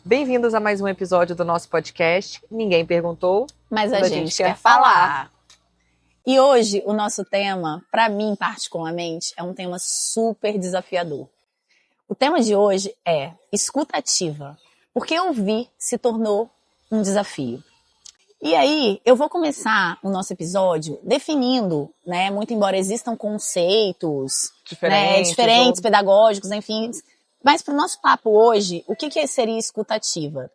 Bem-vindos a mais um episódio do nosso podcast. Ninguém perguntou, mas a gente quer falar. E hoje o nosso tema, para mim particularmente, é um tema super desafiador. O tema de hoje é escuta ativa, porque ouvir se tornou um desafio. E aí, eu vou começar o nosso episódio definindo, né, muito embora existam conceitos diferentes pedagógicos, enfim. Mas para o nosso papo hoje, o que seria escuta ativa?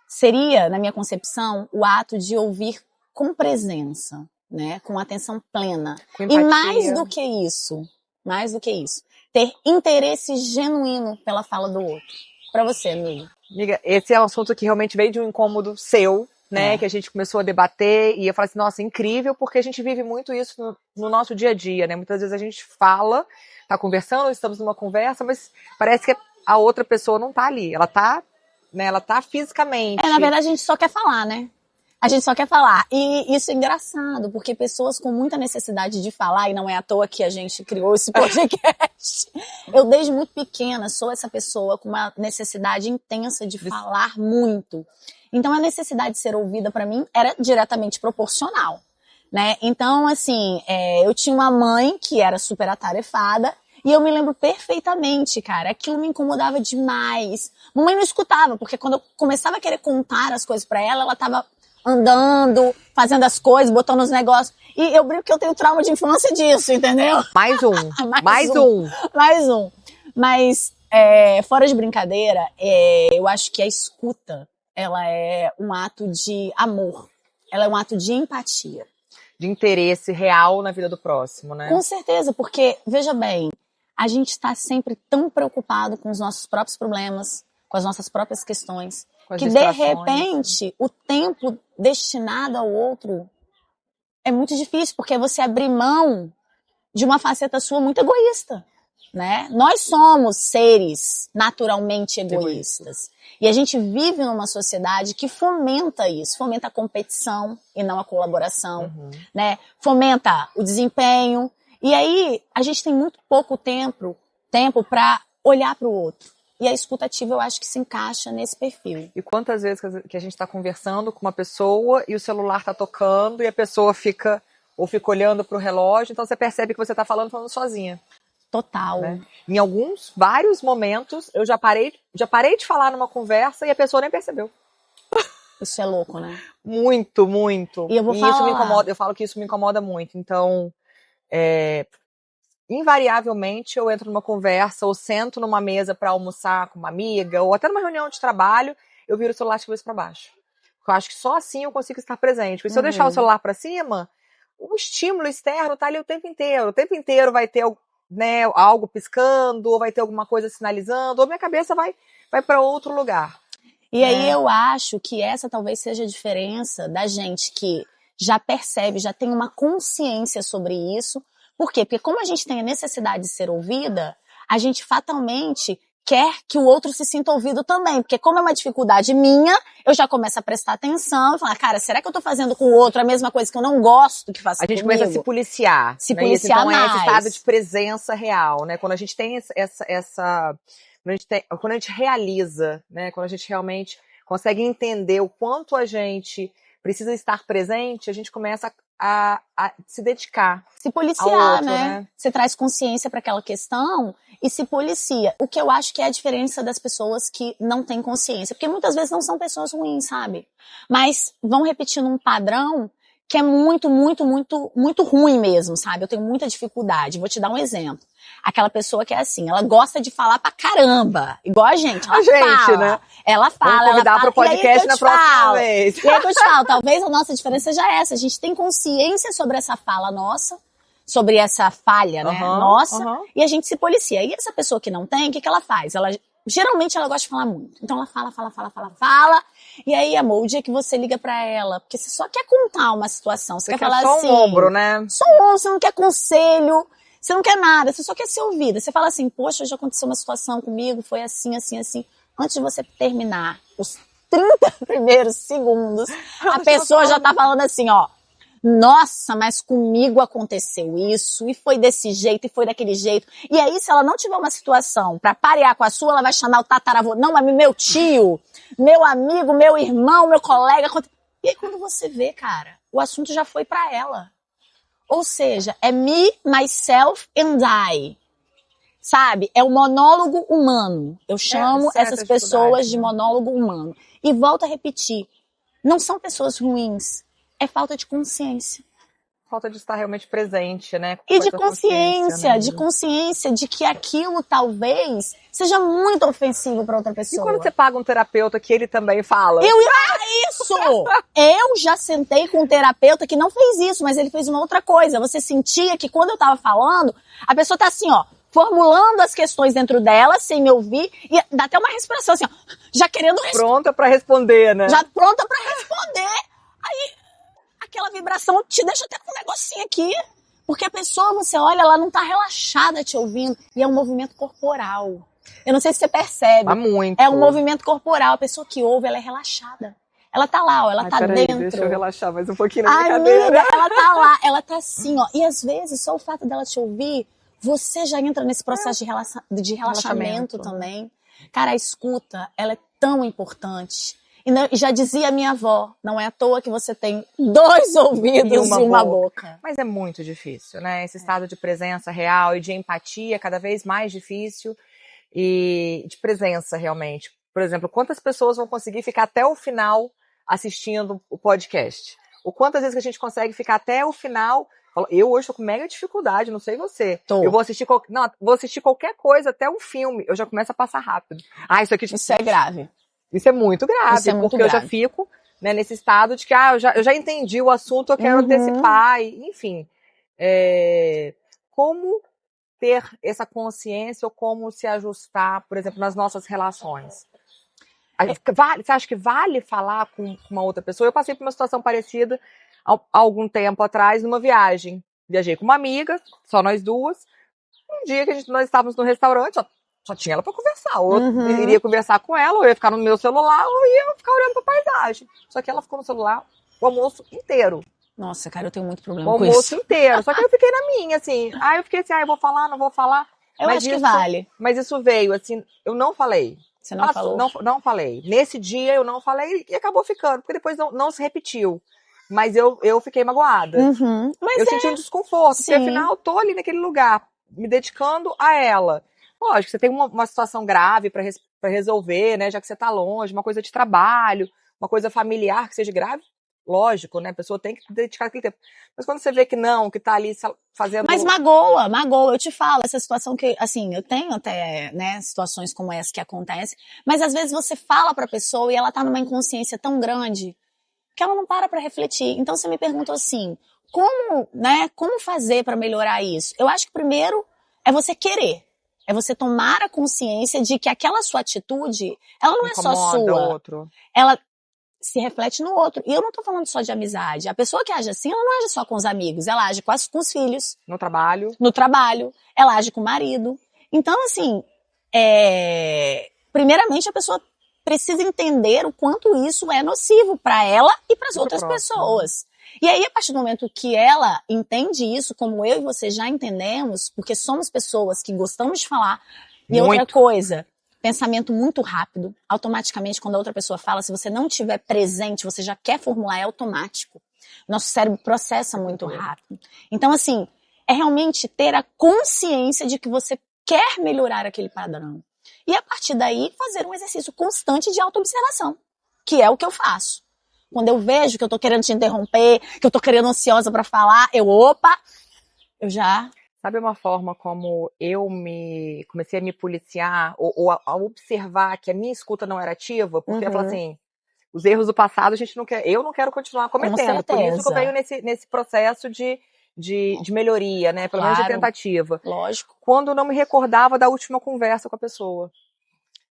Seria, na minha concepção, o ato de ouvir com presença, né, com atenção plena. Com empatia. E mais do que isso, ter interesse genuíno pela fala do outro. Para você, amiga. Amiga, esse é um assunto que realmente veio de um incômodo seu, né, que a gente começou a debater, e eu falei assim, nossa, incrível, porque a gente vive muito isso no nosso dia a dia, né, muitas vezes a gente fala, tá conversando, estamos numa conversa, mas parece que a outra pessoa não tá ali, ela tá fisicamente. Na verdade a gente só quer falar, né? A gente só quer falar. E isso é engraçado, porque pessoas com muita necessidade de falar, e não é à toa que a gente criou esse podcast. Eu, desde muito pequena, sou essa pessoa com uma necessidade intensa de falar muito. Então, a necessidade de ser ouvida, para mim, era diretamente proporcional, né? Então, assim, eu tinha uma mãe que era super atarefada, e eu me lembro perfeitamente, cara, aquilo me incomodava demais. Mamãe não escutava, porque quando eu começava a querer contar as coisas pra ela, ela tava andando, fazendo as coisas, botando os negócios. E eu brinco que eu tenho trauma de infância disso, entendeu? Mais um. Mais um. Mas, fora de brincadeira, eu acho que a escuta, ela é um ato de amor. Ela é um ato de empatia. De interesse real na vida do próximo, né? Com certeza, porque, veja bem, a gente está sempre tão preocupado com os nossos próprios problemas, com as nossas próprias questões, que de repente o tempo destinado ao outro é muito difícil, porque você abrir mão de uma faceta sua muito egoísta, né? Nós somos seres naturalmente egoístas. E a gente vive numa sociedade que fomenta isso, fomenta a competição e não a colaboração, né? Fomenta o desempenho. E aí, a gente tem muito pouco tempo para olhar para o outro. E a escuta ativa, eu acho que se encaixa nesse perfil. E quantas vezes que a gente está conversando com uma pessoa e o celular está tocando e a pessoa fica olhando para o relógio, então você percebe que você está falando sozinha. Total. Né? Em vários momentos, eu já parei de falar numa conversa e a pessoa nem percebeu. Isso é louco, né? Muito, muito. E eu vou falar. Isso me incomoda, eu falo que isso me incomoda muito. Então, invariavelmente eu entro numa conversa ou sento numa mesa para almoçar com uma amiga ou até numa reunião de trabalho, eu viro o celular de cabeça para baixo. Porque eu acho que só assim eu consigo estar presente. Porque se eu deixar o celular para cima, o estímulo externo tá ali o tempo inteiro. O tempo inteiro vai ter, né, algo piscando, ou vai ter alguma coisa sinalizando, ou minha cabeça vai para outro lugar. E aí eu acho que essa talvez seja a diferença da gente que já percebe, já tem uma consciência sobre isso. Por quê? Porque como a gente tem a necessidade de ser ouvida, a gente fatalmente quer que o outro se sinta ouvido também. Porque como é uma dificuldade minha, eu já começo a prestar atenção e falar, cara, será que eu tô fazendo com o outro a mesma coisa que eu não gosto que faça comigo? A gente começa a se policiar. Se né? policiar então mais. É esse estado de presença real, né? Quando a gente tem quando a gente realiza, né? Quando a gente realmente consegue entender o quanto a gente precisa estar presente, a gente começa a se dedicar. Se policiar, né? Você traz consciência para aquela questão e se policia. O que eu acho que é a diferença das pessoas que não têm consciência. Porque muitas vezes não são pessoas ruins, sabe? Mas vão repetindo um padrão que é muito, muito, muito, muito ruim mesmo, sabe? Eu tenho muita dificuldade. Vou te dar um exemplo. Aquela pessoa que é assim, ela gosta de falar pra caramba. Igual a gente, ela fala. Né? Ela fala, Vamos convidar ela fala. Pro podcast na próxima vez. E aí que eu te falo, talvez a nossa diferença seja essa. A gente tem consciência sobre essa fala nossa, sobre essa falha, né, nossa, e a gente se policia. E essa pessoa que não tem, o que ela faz? Geralmente ela gosta de falar muito. Então ela fala. E aí, amor, o dia que você liga pra ela, porque você só quer contar uma situação, você quer falar só assim... Só um ombro, né? Só um ombro, você não quer conselho, você não quer nada, você só quer ser ouvida. Você fala assim, poxa, hoje aconteceu uma situação comigo, foi assim, assim, assim. Antes de você terminar os 30 primeiros segundos, a pessoa já tá falando assim, ó, Nossa, mas comigo aconteceu isso, e foi desse jeito, e foi daquele jeito. E aí, se ela não tiver uma situação pra parear com a sua, ela vai chamar o tataravô. Não, mas meu tio, meu amigo, meu irmão, meu colega. E aí, quando você vê, cara, o assunto já foi pra ela. Ou seja, é me, myself and I. Sabe? É o monólogo humano. Eu chamo essas pessoas de monólogo humano. E volto a repetir. Não são pessoas ruins. É falta de consciência. Falta de estar realmente presente, né? E de consciência de que aquilo talvez seja muito ofensivo para outra pessoa. E quando você paga um terapeuta que ele também fala? Eu ia falar isso! Eu já sentei com um terapeuta que não fez isso, mas ele fez uma outra coisa. Você sentia que quando eu tava falando, a pessoa tá assim, ó, formulando as questões dentro dela, sem me ouvir, e dá até uma respiração assim, ó, já querendo responder. Pronta pra responder, né? Já pronta pra responder. Aí, aquela vibração te deixa até com um negocinho aqui. Porque a pessoa, você olha, ela não tá relaxada te ouvindo. E é um movimento corporal. Eu não sei se você percebe. Muito. É um movimento corporal. A pessoa que ouve, ela é relaxada. Ela tá lá, ó, ela tá dentro. Deixa eu relaxar mais um pouquinho na minha cadeira. Amiga, ela tá lá, ela tá assim, ó. E às vezes, só o fato dela te ouvir, você já entra nesse processo de relaxamento também. Cara, a escuta, ela é tão importante. E já dizia minha avó, não é à toa que você tem 2 ouvidos e uma boca. Mas é muito difícil, né? Esse estado de presença real e de empatia é cada vez mais difícil. E de presença, realmente. Por exemplo, quantas pessoas vão conseguir ficar até o final assistindo o podcast? Ou quantas vezes que a gente consegue ficar até o final... Eu hoje tô com mega dificuldade, não sei você. Eu vou assistir, vou assistir qualquer coisa, até um filme, eu já começo a passar rápido. Isso é grave. Isso é muito grave, porque eu já fico, né, nesse estado de que eu já entendi o assunto, eu quero antecipar, enfim. Como ter essa consciência ou como se ajustar, por exemplo, nas nossas relações? Você acha que vale falar com uma outra pessoa? Eu passei por uma situação parecida há algum tempo atrás, numa viagem. Viajei com uma amiga, só nós duas. Um dia que nós estávamos no restaurante, só tinha ela pra conversar. Ou eu iria conversar com ela, ou eu ia ficar no meu celular, ou ia ficar olhando pra paisagem. Só que ela ficou no celular o almoço inteiro. Nossa, cara, eu tenho muito problema com isso. O almoço inteiro. Só que eu fiquei na minha, assim. Aí eu fiquei assim, eu vou falar, não vou falar. Eu acho que vale. Mas isso veio, assim, eu não falei. Você não falou? Não falei. Nesse dia eu não falei e acabou ficando, porque depois não se repetiu. Mas eu fiquei magoada. Mas eu senti um desconforto, porque afinal eu tô ali naquele lugar, me dedicando a ela. Lógico, você tem uma situação grave para resolver, né? Já que você tá longe, uma coisa de trabalho, uma coisa familiar que seja grave, lógico, né? A pessoa tem que dedicar aquele tempo. Mas quando você vê que não, que tá ali fazendo... Mas magoa. Eu te falo, essa situação que, assim, eu tenho até, né, situações como essa que acontecem, mas às vezes você fala pra pessoa e ela tá numa inconsciência tão grande que ela não para refletir. Então você me perguntou assim, como fazer pra melhorar isso? Eu acho que primeiro é você querer. É você tomar a consciência de que aquela sua atitude, ela não é só sua. Outro. Ela se reflete no outro. E eu não tô falando só de amizade. A pessoa que age assim, ela não age só com os amigos. Ela age com os filhos. No trabalho. Ela age com o marido. Então, assim, primeiramente a pessoa precisa entender o quanto isso é nocivo para ela e para as outras pessoas. E aí, a partir do momento que ela entende isso, como eu e você já entendemos, porque somos pessoas que gostamos de falar, e outra coisa, pensamento muito rápido, automaticamente quando a outra pessoa fala, se você não estiver presente, você já quer formular, é automático. Nosso cérebro processa muito rápido. Então, assim, é realmente ter a consciência de que você quer melhorar aquele padrão. E a partir daí, fazer um exercício constante de autoobservação, que é o que eu faço. Quando eu vejo que eu tô querendo te interromper, que eu tô querendo ansiosa pra falar, eu já... Sabe uma forma como eu comecei a me policiar ou a observar que a minha escuta não era ativa? Porque eu falo assim, os erros do passado eu não quero continuar cometendo. Por isso que eu venho nesse processo de melhoria, né? Pelo menos de tentativa. Lógico. Quando eu não me recordava da última conversa com a pessoa.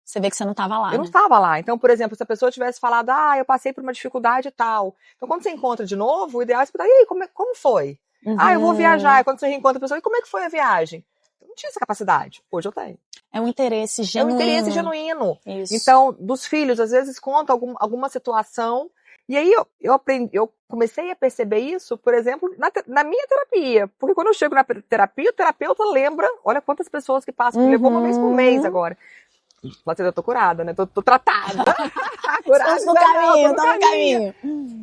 Você vê que você não estava lá, Eu não estava lá. Então, por exemplo, se a pessoa tivesse falado, eu passei por uma dificuldade e tal. Então, quando você encontra de novo, o ideal é você perguntar, e aí, como foi? Eu vou viajar. E quando você reencontra a pessoa, e como é que foi a viagem? Eu não tinha essa capacidade. Hoje eu tenho. É um interesse genuíno. É um interesse genuíno. Isso. Então, dos filhos, às vezes conta alguma situação E aí eu comecei a perceber isso, por exemplo, na minha terapia. Porque quando eu chego na terapia, o terapeuta lembra, olha quantas pessoas que passam, que levou uma vez por mês agora. Pode ser, eu tô curada, né? Tô tratada. Curada, estamos no caminho.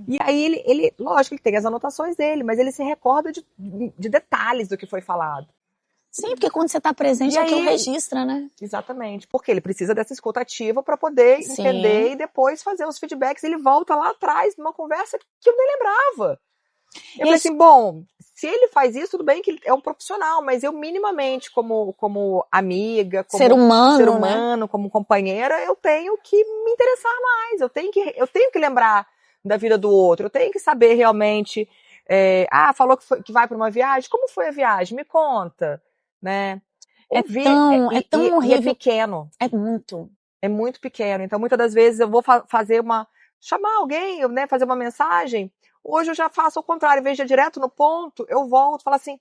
E aí ele, lógico, ele tem as anotações dele, mas ele se recorda de detalhes do que foi falado. Sim, porque quando você está presente, aquilo registra, né? Exatamente, porque ele precisa dessa escuta ativa para poder entender e depois fazer os feedbacks. Ele volta lá atrás numa conversa que eu nem lembrava. Eu falei assim, bom, se ele faz isso, tudo bem que ele é um profissional, mas eu minimamente, como amiga, como ser humano, né? Como companheira, eu tenho que me interessar mais, eu tenho que lembrar da vida do outro, eu tenho que saber realmente, falou que vai para uma viagem, como foi a viagem? Me conta, né? Ouvir, é tão horrível. E é pequeno. É muito pequeno, então muitas das vezes eu vou chamar alguém, né, fazer uma mensagem. Hoje eu já faço o contrário, em vez de ir direto no ponto, eu volto e falo assim,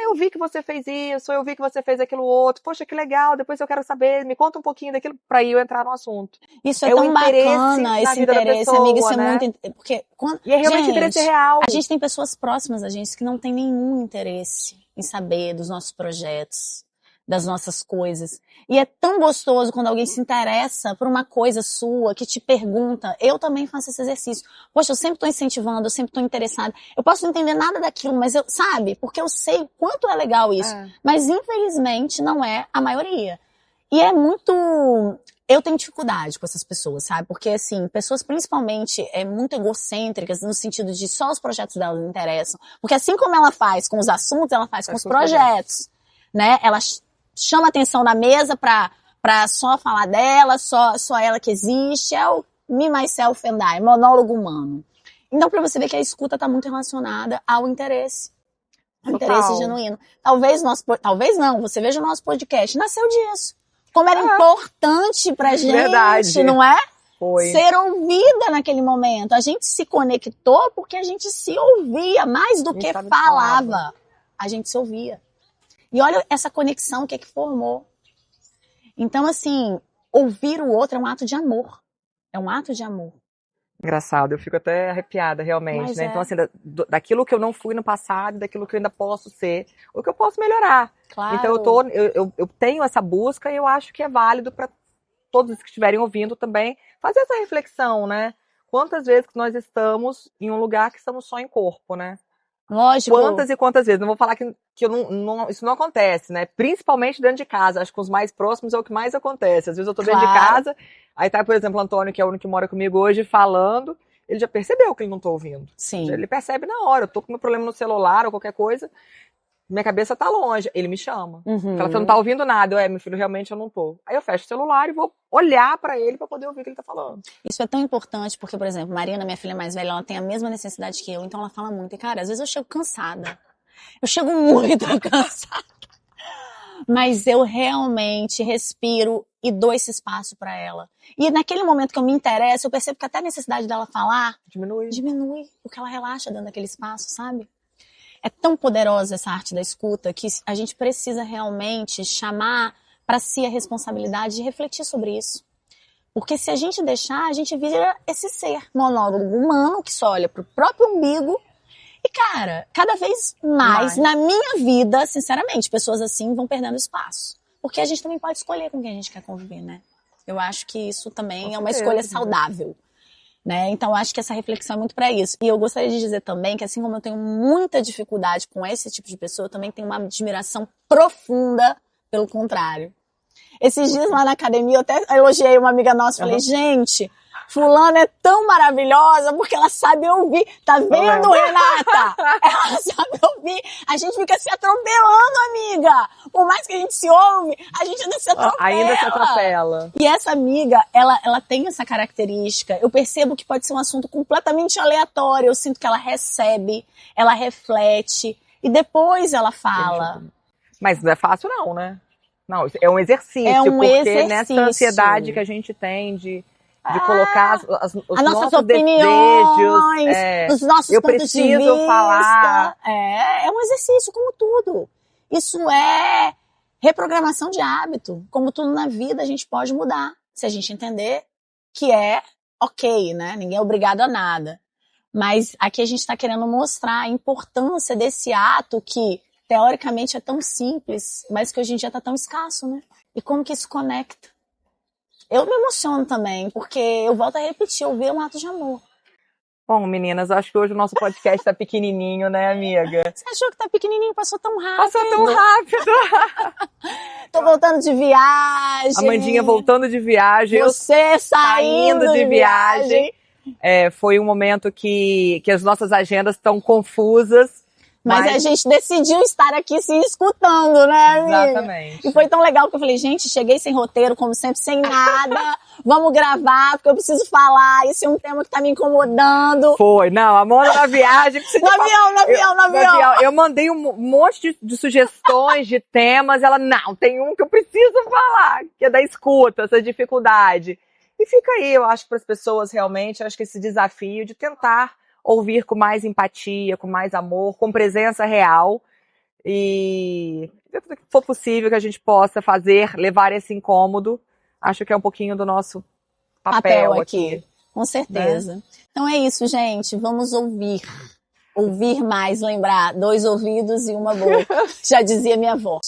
eu vi que você fez isso, eu vi que você fez aquilo outro, poxa, que legal, depois eu quero saber, me conta um pouquinho daquilo para eu entrar no assunto. Isso é tão bacana, esse interesse, pessoa, amiga, isso né? é muito... Porque e é realmente interesse real. A gente tem pessoas próximas a gente que não tem nenhum interesse em saber dos nossos projetos, das nossas coisas. E é tão gostoso quando alguém se interessa por uma coisa sua, que te pergunta. Eu também faço esse exercício. Poxa, eu sempre estou incentivando, eu sempre estou interessada. Eu posso não entender nada daquilo, mas sabe? Porque eu sei o quanto é legal isso. Mas, infelizmente, não é a maioria. E é muito... Eu tenho dificuldade com essas pessoas, sabe? Porque, assim, pessoas principalmente muito egocêntricas, no sentido de só os projetos delas me interessam. Porque assim como ela faz com os assuntos, ela faz com os projetos. Né? Ela chama atenção na mesa pra só falar dela, só ela que existe. É o me, myself and I, monólogo humano. Então, pra você ver que a escuta tá muito relacionada ao interesse. Ao interesse genuíno. Talvez não, você veja o nosso podcast, nasceu disso. Como era importante pra gente, verdade. Não é? Foi. Ser ouvida naquele momento. A gente se conectou porque a gente se ouvia mais do que falava. A gente se ouvia. E olha essa conexão, o que é que formou. Então, assim, ouvir o outro é um ato de amor. É um ato de amor. Engraçado, eu fico até arrepiada, realmente, né? Então, assim, daquilo que eu não fui no passado, daquilo que eu ainda posso ser, o que eu posso melhorar. Claro. Então, eu tenho essa busca e eu acho que é válido para todos que estiverem ouvindo também fazer essa reflexão, né? Quantas vezes que nós estamos em um lugar que estamos só em corpo, né? Lógico. Quantas e quantas vezes? Não vou falar que isso não acontece, né? Principalmente dentro de casa. Acho que com os mais próximos é o que mais acontece. Às vezes eu tô dentro de casa, aí tá, por exemplo, o Antônio, que é o único que mora comigo hoje, falando, ele já percebeu que ele não tô ouvindo. Sim. Ele percebe na hora. Eu tô com meu problema no celular ou qualquer coisa, minha cabeça tá longe. Ele me chama. Fala, você não tá ouvindo nada. Meu filho, realmente eu não tô. Aí eu fecho o celular e vou olhar pra ele pra poder ouvir o que ele tá falando. Isso é tão importante porque, por exemplo, Marina, minha filha mais velha, ela tem a mesma necessidade que eu, então ela fala muito. E, cara, às vezes eu chego cansada. Eu chego muito cansada. Mas eu realmente respiro e dou esse espaço pra ela. E naquele momento que eu me interesso, eu percebo que até a necessidade dela falar diminui, porque ela relaxa dentro daquele espaço, sabe? É tão poderosa essa arte da escuta que a gente precisa realmente chamar para si a responsabilidade de refletir sobre isso. Porque se a gente deixar, a gente vira esse ser monólogo humano que só olha pro próprio umbigo. E, cara, cada vez mais na minha vida, sinceramente, pessoas assim vão perdendo espaço. Porque a gente também pode escolher com quem a gente quer conviver, né? Eu acho que isso também é uma escolha saudável. Né? Então, eu acho que essa reflexão é muito para isso. E eu gostaria de dizer também que, assim como eu tenho muita dificuldade com esse tipo de pessoa, eu também tenho uma admiração profunda pelo contrário. Esses dias lá na academia, eu até elogiei uma amiga nossa, falei, gente, fulana é tão maravilhosa porque ela sabe ouvir. Tá vendo, Renata? Ela sabe ouvir. A gente fica se atropelando, amiga. Por mais que a gente se ouve, a gente ainda se atropela. Ainda se atropela. E essa amiga, ela tem essa característica. Eu percebo que pode ser um assunto completamente aleatório. Eu sinto que ela recebe, ela reflete e depois ela fala. Mas não é fácil não, né? Não, é um exercício. É um porque exercício. Nessa ansiedade que a gente tem de colocar os nossas nossos opiniões, desejos, os nossos eu pontos de preciso vista. falar. É um exercício, como tudo. Isso é reprogramação de hábito. Como tudo na vida, a gente pode mudar. Se a gente entender que é ok, né? Ninguém é obrigado a nada. Mas aqui a gente está querendo mostrar a importância desse ato que, teoricamente, é tão simples, mas que hoje em dia está tão escasso, né? E como que isso conecta? Eu me emociono também, porque eu volto a repetir, eu vi um ato de amor. Bom, meninas, acho que hoje o nosso podcast tá pequenininho, né, amiga? Você achou que tá pequenininho? Passou tão rápido. Passou tão rápido. Tô voltando de viagem. Amandinha voltando de viagem. Você saindo de viagem. Foi um momento que as nossas agendas estão confusas. Mas a gente decidiu estar aqui se escutando, né, amiga? Exatamente. E foi tão legal que eu falei, gente, cheguei sem roteiro, como sempre, sem nada. Vamos gravar, porque eu preciso falar. Esse é um tema que tá me incomodando. Foi, não, a Amanda na viagem. No avião. Eu mandei um monte de sugestões de temas. Ela, não, tem um que eu preciso falar, que é da escuta, essa dificuldade. E fica aí, eu acho, para as pessoas realmente, acho que esse desafio de tentar ouvir com mais empatia, com mais amor, com presença real. E dentro do que for possível que a gente possa fazer, levar esse incômodo, acho que é um pouquinho do nosso papel aqui. Com certeza. Né? Então é isso, gente. Vamos ouvir. Ouvir mais, lembrar. 2 ouvidos e uma boca. Já dizia minha avó.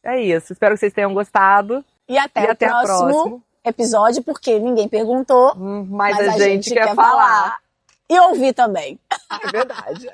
É isso. Espero que vocês tenham gostado. E até o próximo episódio, porque ninguém perguntou, mas a gente quer falar. E ouvir também. É verdade.